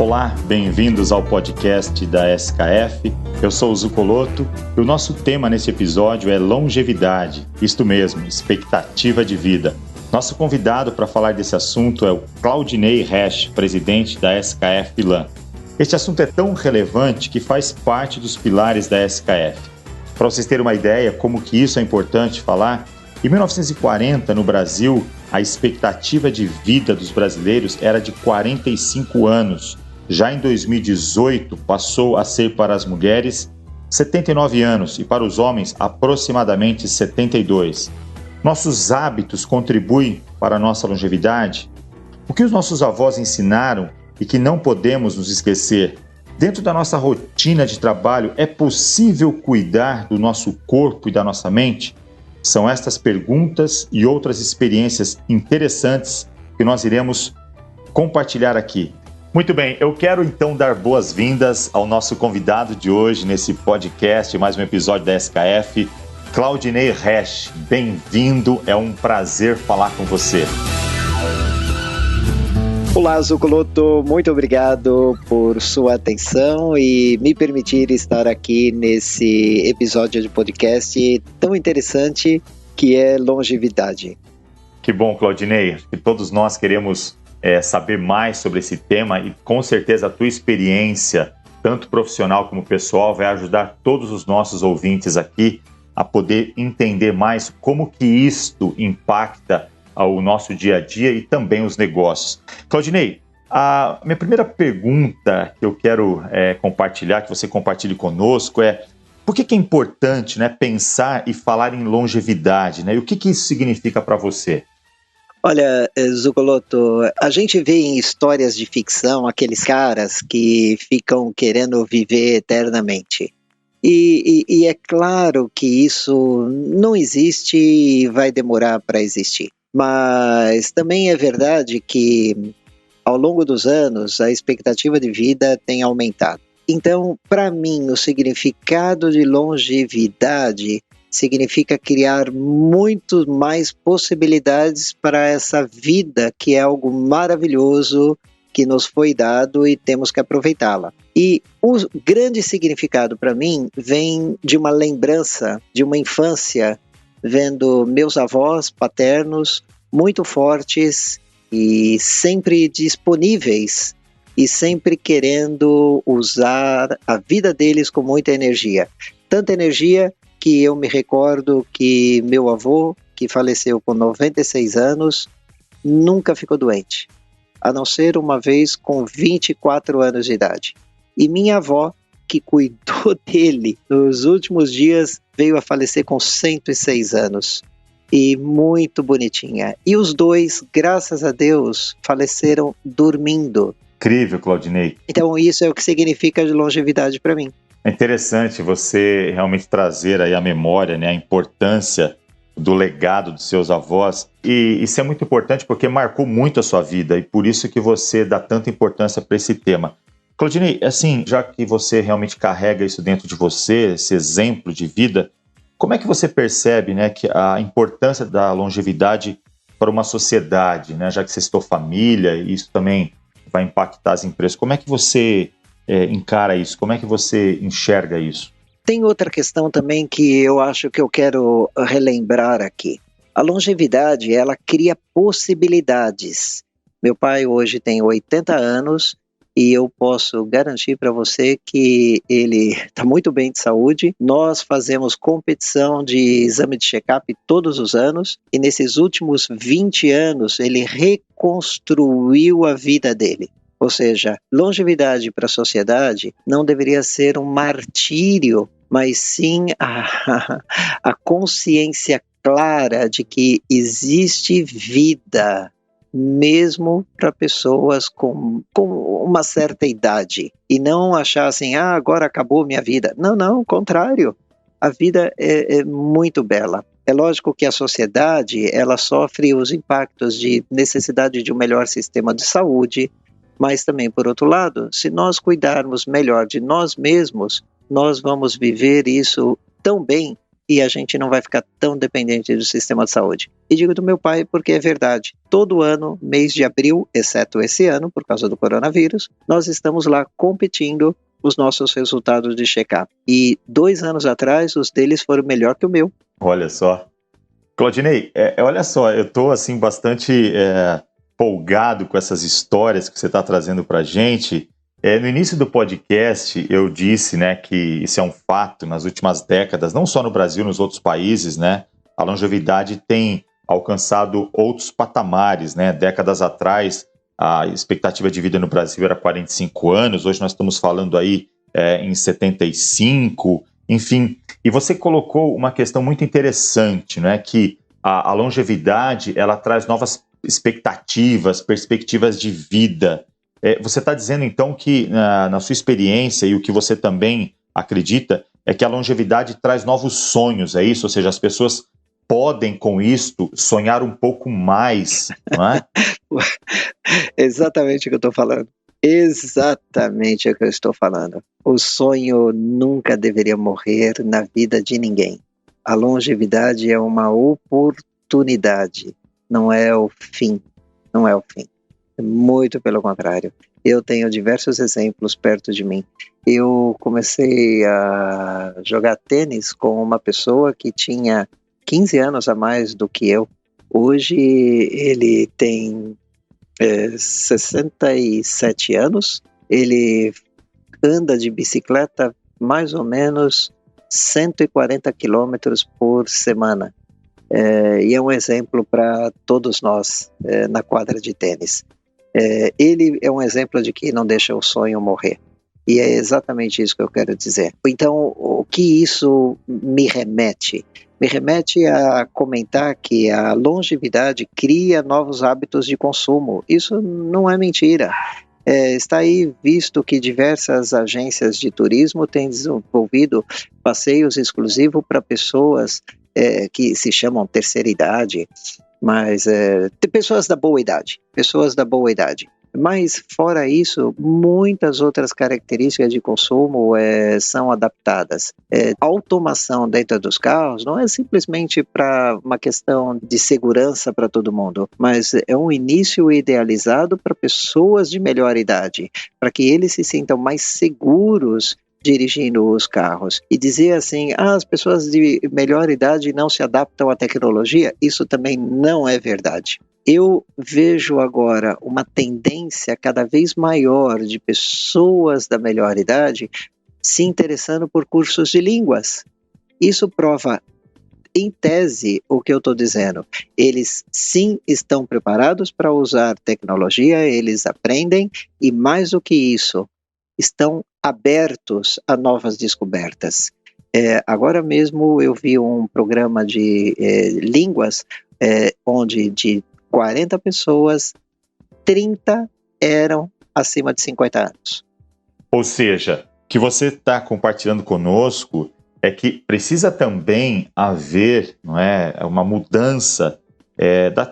Olá, bem-vindos ao podcast da SKF. Eu sou o Zucoloto e o nosso tema nesse episódio é longevidade, isto mesmo, expectativa de vida. Nosso convidado para falar desse assunto é o Claudinei Resch, presidente da SKF Pilan. Este assunto é tão relevante que faz parte dos pilares da SKF. Para vocês terem uma ideia como que isso é importante falar, em 1940, no Brasil, a expectativa de vida dos brasileiros era de 45 anos. Já em 2018, passou a ser para as mulheres 79 anos e para os homens aproximadamente 72. Nossos hábitos contribuem para a nossa longevidade? O que os nossos avós ensinaram e que não podemos nos esquecer? Dentro da nossa rotina de trabalho, é possível cuidar do nosso corpo e da nossa mente? São estas perguntas e outras experiências interessantes que nós iremos compartilhar aqui. Muito bem, eu quero então dar boas-vindas ao nosso convidado de hoje nesse podcast, mais um episódio da SKF, Claudinei Resch. Bem-vindo, é um prazer falar com você. Olá, Zucoloto, muito obrigado por sua atenção e me permitir estar aqui nesse episódio de podcast tão interessante que é longevidade. Que bom, Claudinei, que todos nós queremos saber mais sobre esse tema e com certeza a tua experiência, tanto profissional como pessoal, vai ajudar todos os nossos ouvintes aqui a poder entender mais como que isto impacta o nosso dia a dia e também os negócios. Claudinei, a minha primeira pergunta que eu quero compartilhar, que você compartilhe conosco é: por que é importante, pensar e falar em longevidade, e o que isso significa para você? Olha, Zucoloto, a gente vê em histórias de ficção aqueles caras que ficam querendo viver eternamente. E é claro que isso não existe e vai demorar para existir. Mas também é verdade que ao longo dos anos a expectativa de vida tem aumentado. Então, para mim, o significado de longevidade significa criar muito mais possibilidades para essa vida que é algo maravilhoso que nos foi dado e temos que aproveitá-la. E o grande significado para mim vem de uma lembrança de uma infância vendo meus avós paternos muito fortes e sempre disponíveis e sempre querendo usar a vida deles com muita energia. Tanta energia que eu me recordo que meu avô, que faleceu com 96 anos, nunca ficou doente, a não ser uma vez com 24 anos de idade. E minha avó, que cuidou dele nos últimos dias, veio a falecer com 106 anos. E muito bonitinha. E os dois, graças a Deus, faleceram dormindo. Incrível, Claudinei. Então isso é o que significa de longevidade para mim. É interessante você realmente trazer aí a memória, a importância do legado dos seus avós. E isso é muito importante porque marcou muito a sua vida e por isso que você dá tanta importância para esse tema. Claudinei, assim, já que você realmente carrega isso dentro de você, esse exemplo de vida, como é que você percebe, que a importância da longevidade para uma sociedade, já que você citou família, e isso também vai impactar as empresas, como é que você encara isso? Como é que você enxerga isso? Tem outra questão também que eu acho que eu quero relembrar aqui. A longevidade, ela cria possibilidades. Meu pai hoje tem 80 anos e eu posso garantir para você que ele está muito bem de saúde. Nós fazemos competição de exame de check-up todos os anos e nesses últimos 20 anos ele reconstruiu a vida dele. Ou seja, longevidade para a sociedade não deveria ser um martírio, mas sim a consciência clara de que existe vida, mesmo para pessoas com uma certa idade. E não achar assim, agora acabou minha vida. Não, ao contrário. A vida é muito bela. É lógico que a sociedade ela sofre os impactos de necessidade de um melhor sistema de saúde, mas também, por outro lado, se nós cuidarmos melhor de nós mesmos, nós vamos viver isso tão bem e a gente não vai ficar tão dependente do sistema de saúde. E digo do meu pai porque é verdade. Todo ano, mês de abril, exceto esse ano, por causa do coronavírus, nós estamos lá competindo os nossos resultados de check-up. E 2 anos atrás, os deles foram melhor que o meu. Olha só. Claudinei, olha só, eu estou assim, bastante empolgado com essas histórias que você está trazendo para a gente. No início do podcast, eu disse, né, que isso é um fato nas últimas décadas, não só no Brasil, nos outros países, né, a longevidade tem alcançado outros patamares, né, décadas atrás, a expectativa de vida no Brasil era 45 anos, hoje nós estamos falando aí em 75, enfim. E você colocou uma questão muito interessante, né, que a longevidade, ela traz novas expectativas, perspectivas de vida. Você está dizendo, então, que na sua experiência e o que você também acredita é que a longevidade traz novos sonhos, é isso? Ou seja, as pessoas podem, com isto, sonhar um pouco mais, não é? Exatamente o que eu estou falando. Exatamente o que eu estou falando. O sonho nunca deveria morrer na vida de ninguém. A longevidade é uma oportunidade, não é o fim. Não é o fim. Muito pelo contrário. Eu tenho diversos exemplos perto de mim. Eu comecei a jogar tênis com uma pessoa que tinha 15 anos a mais do que eu. Hoje ele tem 67 anos. Ele anda de bicicleta mais ou menos 140 quilômetros por semana. E é um exemplo para todos nós na quadra de tênis. Ele é um exemplo de que não deixa o sonho morrer. E é exatamente isso que eu quero dizer. Então, o que isso me remete? Me remete a comentar que a longevidade cria novos hábitos de consumo. Isso não é mentira. Está aí visto que diversas agências de turismo têm desenvolvido passeios exclusivos para pessoas que se chamam terceira idade, mas pessoas da boa idade. Mas, fora isso, muitas outras características de consumo são adaptadas. Automação dentro dos carros não é simplesmente para uma questão de segurança para todo mundo, mas é um início idealizado para pessoas de melhor idade, para que eles se sintam mais seguros dirigindo os carros. E dizer assim, as pessoas de melhor idade não se adaptam à tecnologia, isso também não é verdade. Eu vejo agora uma tendência cada vez maior de pessoas da melhor idade se interessando por cursos de línguas. Isso prova, em tese, o que eu estou dizendo. Eles sim estão preparados para usar tecnologia, eles aprendem e, mais do que isso, estão abertos a novas descobertas. Agora mesmo eu vi um programa de línguas onde de 40 pessoas, 30 eram acima de 50 anos. Ou seja, o que você está compartilhando conosco é que precisa também haver, não é, uma mudança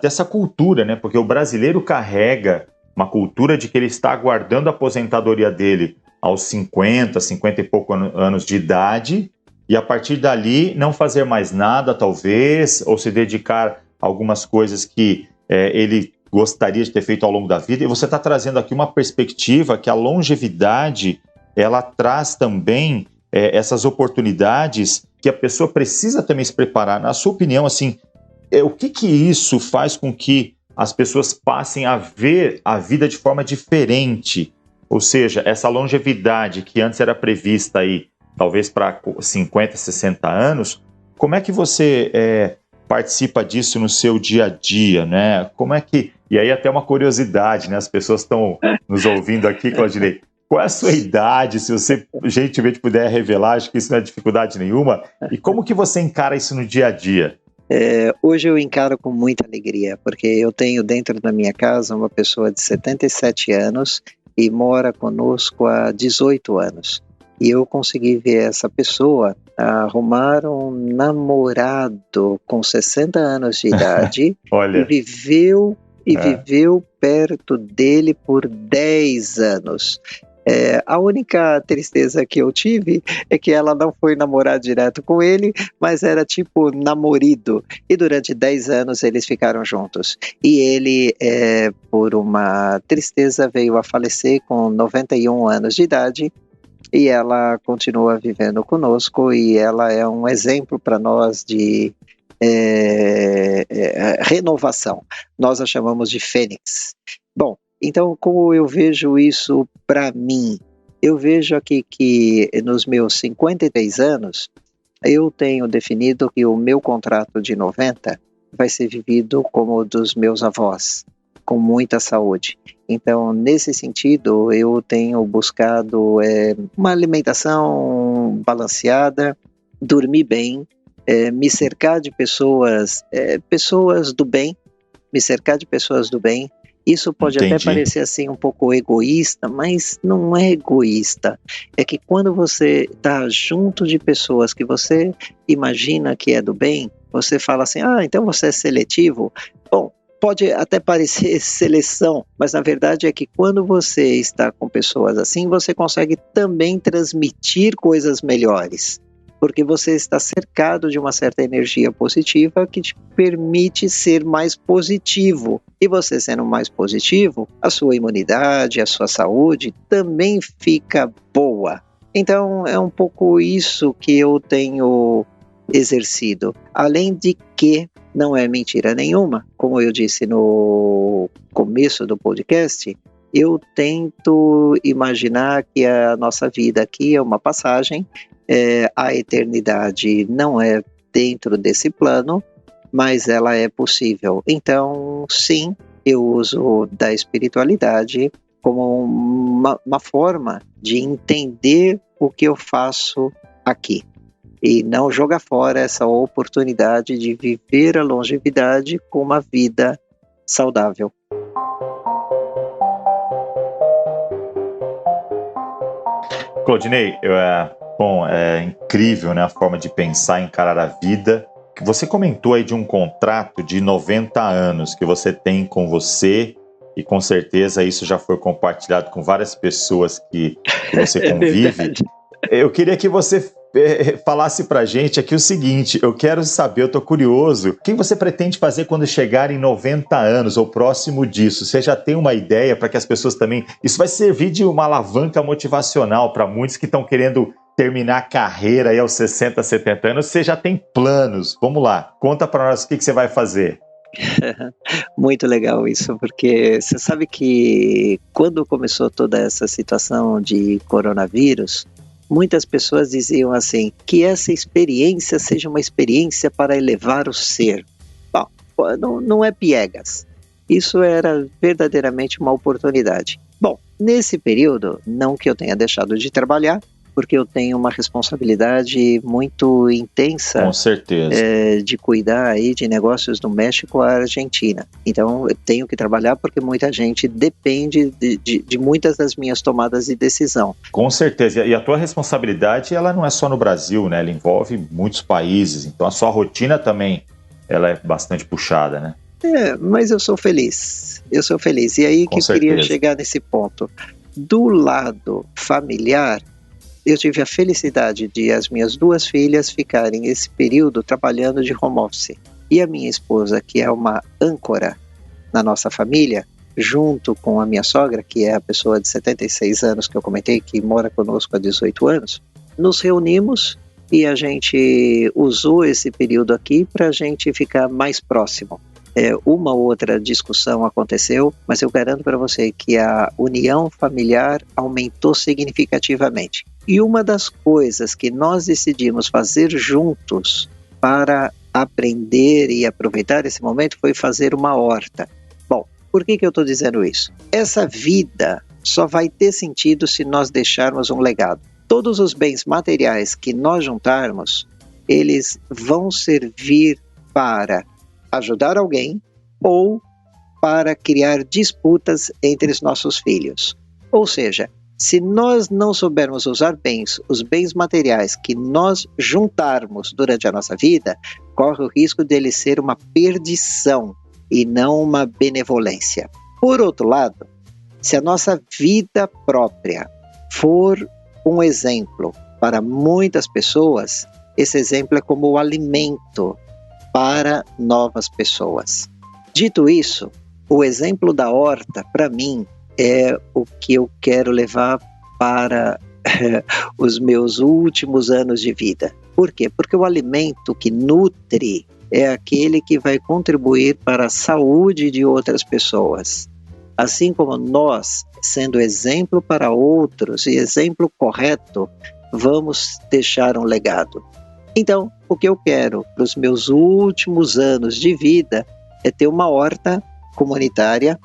dessa cultura, né? Porque o brasileiro carrega uma cultura de que ele está aguardando a aposentadoria dele aos 50 e pouco anos de idade e a partir dali não fazer mais nada, talvez, ou se dedicar a algumas coisas que ele gostaria de ter feito ao longo da vida. E você está trazendo aqui uma perspectiva que a longevidade, ela traz também essas oportunidades que a pessoa precisa também se preparar. Na sua opinião, assim, o que isso faz com que as pessoas passem a ver a vida de forma diferente? Ou seja, essa longevidade que antes era prevista aí, talvez para 50, 60 anos, como é que você participa disso no seu dia a dia, né? Como é que... E aí até uma curiosidade, né? As pessoas estão nos ouvindo aqui, Claudinei. Qual é a sua idade? Se você gentilmente puder revelar, acho que isso não é dificuldade nenhuma. E como que você encara isso no dia a dia? Hoje eu encaro com muita alegria, porque eu tenho dentro da minha casa uma pessoa de 77 anos e mora conosco há 18 anos. E eu consegui ver essa pessoa arrumar um namorado com 60 anos de idade e viveu perto dele por 10 anos. A única tristeza que eu tive é que ela não foi namorar direto com ele, mas era tipo namorido. E durante 10 anos eles ficaram juntos. E ele, por uma tristeza, veio a falecer com 91 anos de idade. E ela continua vivendo conosco e ela é um exemplo para nós de renovação. Nós a chamamos de Fênix. Bom, então, como eu vejo isso para mim? Eu vejo aqui que nos meus 53 anos, eu tenho definido que o meu contrato de 90 vai ser vivido como o dos meus avós, com muita saúde. Então, nesse sentido, eu tenho buscado uma alimentação balanceada, dormir bem, me cercar de pessoas do bem, Isso pode Entendi. até parecer assim um pouco egoísta, mas não é egoísta. É que quando você está junto de pessoas que você imagina que é do bem, você fala assim, então você é seletivo. Bom, pode até parecer seleção, mas na verdade é que quando você está com pessoas assim, você consegue também transmitir coisas melhores. Porque você está cercado de uma certa energia positiva que te permite ser mais positivo. E você sendo mais positivo, a sua imunidade, a sua saúde também fica boa. Então, é um pouco isso que eu tenho exercido. Além de que não é mentira nenhuma, como eu disse no começo do podcast, eu tento imaginar que a nossa vida aqui é uma passagem. A eternidade não é dentro desse plano, mas ela é possível. Então, sim, eu uso da espiritualidade como uma forma de entender o que eu faço aqui. E não jogar fora essa oportunidade de viver a longevidade com uma vida saudável. Claudinei, é incrível, né, a forma de pensar, encarar a vida. Você comentou aí de um contrato de 90 anos que você tem com você e com certeza isso já foi compartilhado com várias pessoas que você convive. Eu queria que você falasse pra gente aqui o seguinte, eu quero saber, eu tô curioso, o que você pretende fazer quando chegar em 90 anos ou próximo disso? Você já tem uma ideia para que as pessoas também... Isso vai servir de uma alavanca motivacional para muitos que estão querendo terminar a carreira aí aos 60, 70 anos. Você já tem planos? Vamos lá, conta para nós o que você vai fazer. Muito legal isso, porque você sabe que quando começou toda essa situação de coronavírus, muitas pessoas diziam assim, que essa experiência seja uma experiência para elevar o ser. Bom, não é piegas. Isso era verdadeiramente uma oportunidade. Bom, nesse período, não que eu tenha deixado de trabalhar, porque eu tenho uma responsabilidade muito intensa. Com certeza. De cuidar aí de negócios do México à Argentina. Então, eu tenho que trabalhar porque muita gente depende de muitas das minhas tomadas de decisão. Com certeza. E a tua responsabilidade, ela não é só no Brasil, né? Ela envolve muitos países. Então, a sua rotina também, ela é bastante puxada, né? Mas eu sou feliz. E aí que eu queria chegar nesse ponto. Do lado familiar, eu tive a felicidade de as minhas 2 filhas ficarem esse período trabalhando de home office. E a minha esposa, que é uma âncora na nossa família, junto com a minha sogra, que é a pessoa de 76 anos que eu comentei, que mora conosco há 18 anos, nos reunimos e a gente usou esse período aqui para a gente ficar mais próximo. Uma outra discussão aconteceu, mas eu garanto para você que a união familiar aumentou significativamente. E uma das coisas que nós decidimos fazer juntos para aprender e aproveitar esse momento foi fazer uma horta. Bom, por que eu estou dizendo isso? Essa vida só vai ter sentido se nós deixarmos um legado. Todos os bens materiais que nós juntarmos, eles vão servir para ajudar alguém ou para criar disputas entre os nossos filhos. Ou seja, se nós não soubermos usar bem os bens materiais que nós juntarmos durante a nossa vida, corre o risco dele ser uma perdição e não uma benevolência. Por outro lado, se a nossa vida própria for um exemplo para muitas pessoas, esse exemplo é como o alimento para novas pessoas. Dito isso, o exemplo da horta, para mim, é o que eu quero levar para os meus últimos anos de vida. Por quê? Porque o alimento que nutre é aquele que vai contribuir para a saúde de outras pessoas. Assim como nós, sendo exemplo para outros e exemplo correto, vamos deixar um legado. Então, o que eu quero para os meus últimos anos de vida é ter uma horta comunitária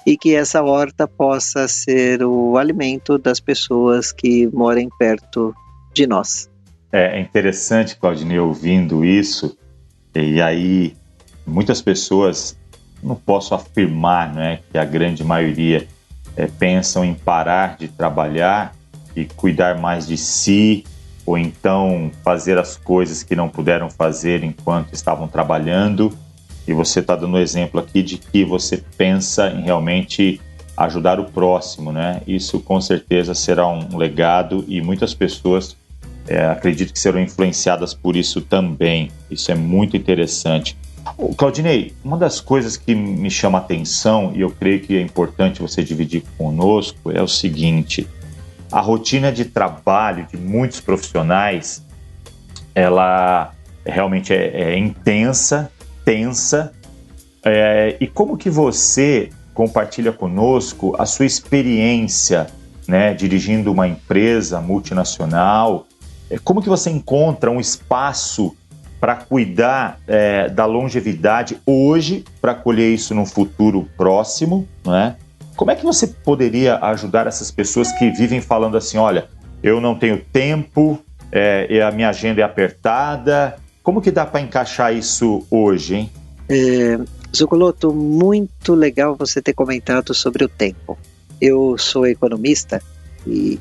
e que essa horta possa ser o alimento das pessoas que moram perto de nós. É interessante, Claudinei, ouvindo isso, e aí muitas pessoas, não posso afirmar, né, que a grande maioria pensam em parar de trabalhar e cuidar mais de si, ou então fazer as coisas que não puderam fazer enquanto estavam trabalhando. E você está dando exemplo aqui de que você pensa em realmente ajudar o próximo, né? Isso com certeza será um legado e muitas pessoas acredito que serão influenciadas por isso também. Isso é muito interessante. Claudinei, uma das coisas que me chama a atenção e eu creio que é importante você dividir conosco é o seguinte: a rotina de trabalho de muitos profissionais, ela realmente é intensa, tensa, e como que você compartilha conosco a sua experiência, né, dirigindo uma empresa multinacional? Como que você encontra um espaço para cuidar da longevidade hoje, para colher isso no futuro próximo, né? Como é que você poderia ajudar essas pessoas que vivem falando assim, olha, eu não tenho tempo, a minha agenda é apertada? Como que dá para encaixar isso hoje, hein? Zucoloto, muito legal você ter comentado sobre o tempo. Eu sou economista e,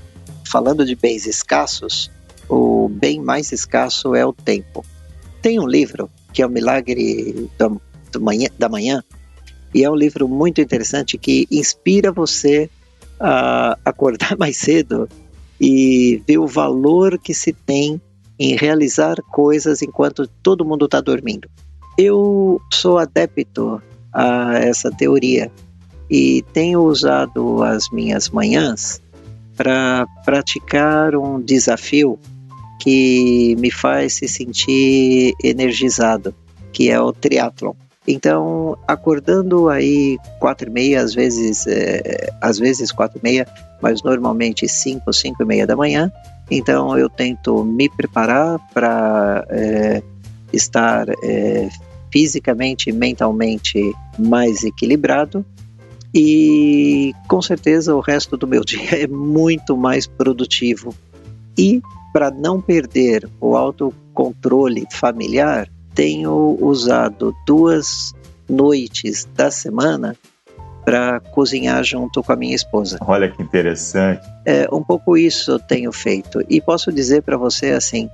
falando de bens escassos, o bem mais escasso é o tempo. Tem um livro que é o Milagre da Manhã, e é um livro muito interessante que inspira você a acordar mais cedo e ver o valor que se tem em realizar coisas enquanto todo mundo está dormindo. Eu sou adepto a essa teoria e tenho usado as minhas manhãs para praticar um desafio que me faz se sentir energizado, que é o triatlon. Então, acordando aí 4h30, às vezes 4h30, mas normalmente 5h da manhã, então eu tento me preparar para estar fisicamente e mentalmente mais equilibrado, e com certeza o resto do meu dia é muito mais produtivo. E para não perder o autocontrole familiar, tenho usado 2 noites da semana para cozinhar junto com a minha esposa. Olha que interessante. Um pouco isso eu tenho feito. E posso dizer para você assim,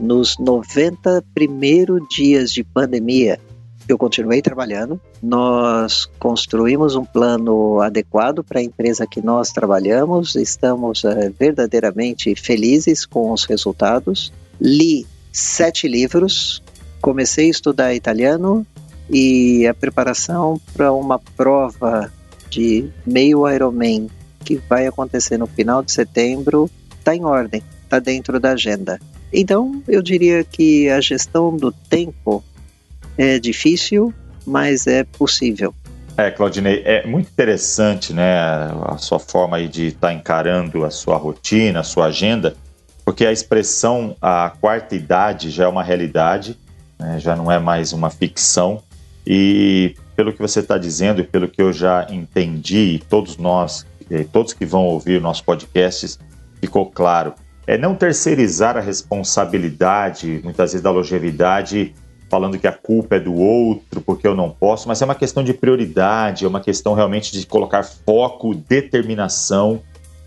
nos 90 primeiros dias de pandemia, eu continuei trabalhando. Nós construímos um plano adequado para a empresa que nós trabalhamos. Estamos verdadeiramente felizes com os resultados. Li 7 livros, comecei a estudar italiano e a preparação para uma prova de meio Ironman que vai acontecer no final de setembro está em ordem, está dentro da agenda. Então, eu diria que a gestão do tempo é difícil, mas é possível. Claudinei, é muito interessante, né, a sua forma aí de estar encarando a sua rotina, a sua agenda, porque a expressão a quarta idade já é uma realidade, né, já não é mais uma ficção, e pelo que você está dizendo e pelo que eu já entendi, todos nós, todos que vão ouvir nossos podcasts, ficou claro, não terceirizar a responsabilidade, muitas vezes da longevidade, falando que a culpa é do outro, porque eu não posso, mas é uma questão de prioridade, é uma questão realmente de colocar foco, determinação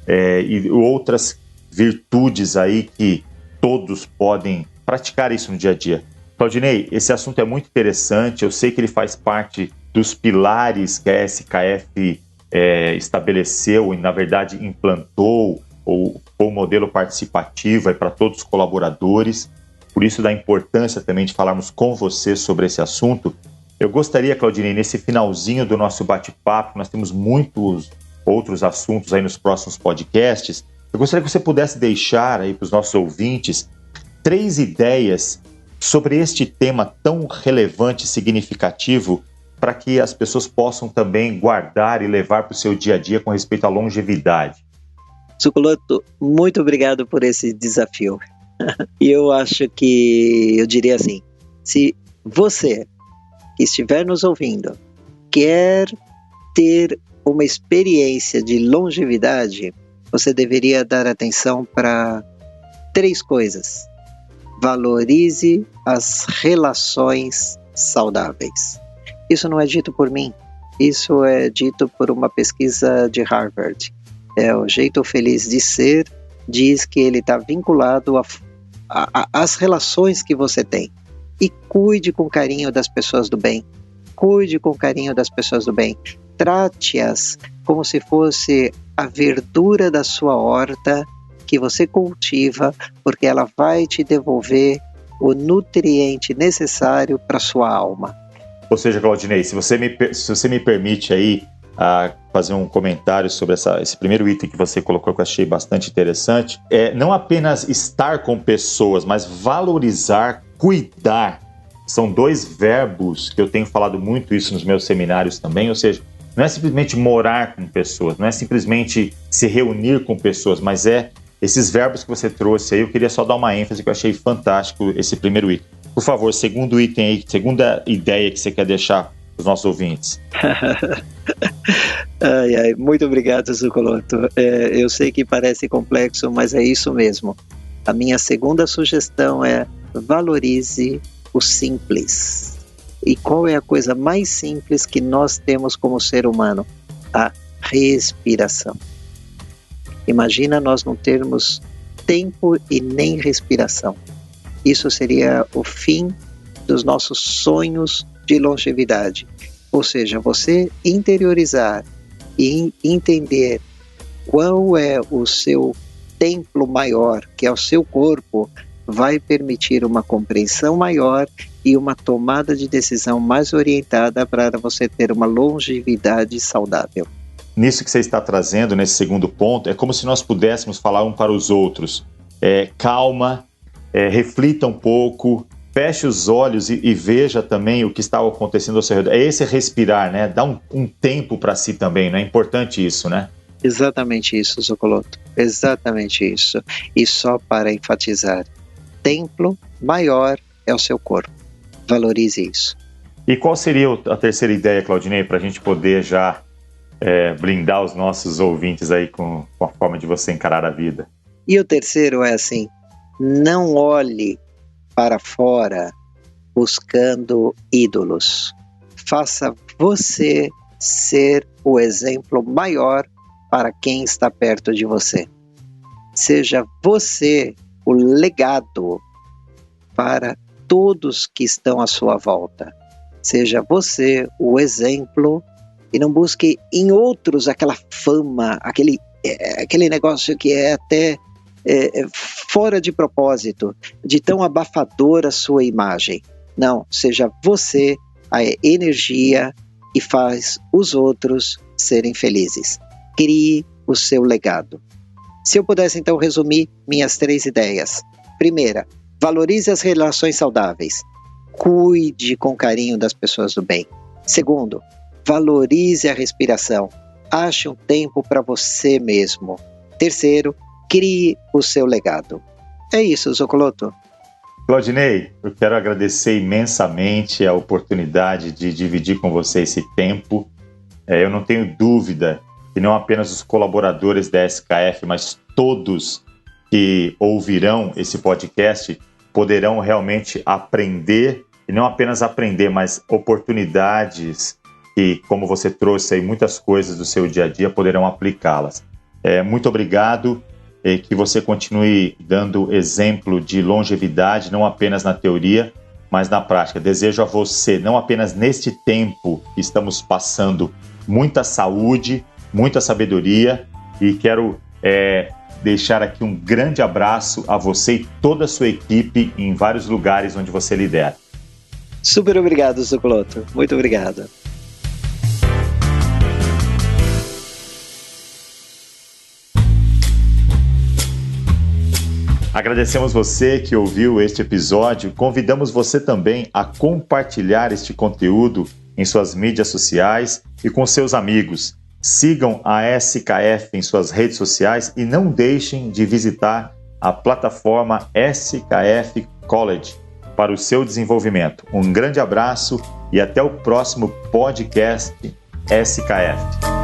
e outras virtudes aí que todos podem praticar isso no dia a dia. Claudinei, esse assunto é muito interessante, eu sei que ele faz parte dos pilares que a SKF estabeleceu e, na verdade, implantou o modelo participativo para todos os colaboradores, por isso da importância também de falarmos com você sobre esse assunto. Eu gostaria, Claudinei, nesse finalzinho do nosso bate-papo, nós temos muitos outros assuntos aí nos próximos podcasts, eu gostaria que você pudesse deixar aí para os nossos ouvintes 3 ideias sobre este tema tão relevante e significativo para que as pessoas possam também guardar e levar para o seu dia a dia com respeito à longevidade. Zucoloto, muito obrigado por esse desafio. E eu acho que, eu diria assim, se você que estiver nos ouvindo quer ter uma experiência de longevidade, você deveria dar atenção para 3 coisas. Valorize as relações saudáveis. Isso não é dito por mim, isso é dito por uma pesquisa de Harvard. O Jeito Feliz de Ser diz que ele está vinculado às relações que você tem. E cuide com carinho das pessoas do bem. Cuide com carinho das pessoas do bem. Trate-as como se fosse a verdura da sua horta que você cultiva, porque ela vai te devolver o nutriente necessário para a sua alma. Ou seja, Claudinei, se você me permite aí fazer um comentário sobre esse primeiro item que você colocou, que eu achei bastante interessante, não apenas estar com pessoas, mas valorizar, cuidar. São 2 verbos que eu tenho falado muito isso nos meus seminários também, ou seja, não é simplesmente morar com pessoas, não é simplesmente se reunir com pessoas, mas esses verbos que você trouxe aí. Eu queria só dar uma ênfase que eu achei fantástico esse primeiro item. Por favor, segundo item aí, segunda ideia que você quer deixar para os nossos ouvintes. Muito obrigado, Zucoloto. Eu sei que parece complexo, mas é isso mesmo. A minha segunda sugestão é valorize o simples. E qual é a coisa mais simples que nós temos como ser humano? A respiração. Imagina nós não termos tempo e nem respiração. Isso seria o fim dos nossos sonhos de longevidade. Ou seja, você interiorizar e entender qual é o seu templo maior, que é o seu corpo, vai permitir uma compreensão maior e uma tomada de decisão mais orientada para você ter uma longevidade saudável. Nisso que você está trazendo, nesse segundo ponto, é como se nós pudéssemos falar um para os outros. Calma, reflita um pouco, feche os olhos e veja também o que está acontecendo ao seu redor. É esse respirar, né? Dá um tempo para si também, não é importante isso, né? Exatamente isso, Zucoloto. Exatamente isso. E só para enfatizar, templo maior é o seu corpo. Valorize isso. E qual seria a terceira ideia, Claudinei, para a gente poder já blindar os nossos ouvintes aí com a forma de você encarar a vida? E o terceiro é assim, não olhe para fora buscando ídolos. Faça você ser o exemplo maior para quem está perto de você. Seja você o legado para todos que estão à sua volta. Seja você o exemplo e não busque em outros aquela fama, aquele negócio que é até fora de propósito, de tão abafadora a sua imagem. Não, seja você a energia que faz os outros serem felizes. Crie o seu legado. Se eu pudesse então resumir minhas 3 ideias. Primeira, valorize as relações saudáveis. Cuide com carinho das pessoas do bem. Segundo, valorize a respiração. Ache um tempo para você mesmo. Terceiro, crie o seu legado. É isso, Zucoloto. Claudinei, eu quero agradecer imensamente a oportunidade de dividir com você esse tempo. Eu não tenho dúvida que não apenas os colaboradores da SKF, mas todos que ouvirão esse podcast poderão realmente aprender, e não apenas aprender, mas oportunidades e, como você trouxe aí, muitas coisas do seu dia a dia, poderão aplicá-las. Muito obrigado, que você continue dando exemplo de longevidade, não apenas na teoria, mas na prática. Desejo a você, não apenas neste tempo que estamos passando, muita saúde, muita sabedoria, e quero deixar aqui um grande abraço a você e toda a sua equipe em vários lugares onde você lidera. Super obrigado, Zucoloto. Muito obrigado. Agradecemos você que ouviu este episódio. Convidamos você também a compartilhar este conteúdo em suas mídias sociais e com seus amigos. Sigam a SKF em suas redes sociais e não deixem de visitar a plataforma SKF College para o seu desenvolvimento. Um grande abraço e até o próximo podcast SKF.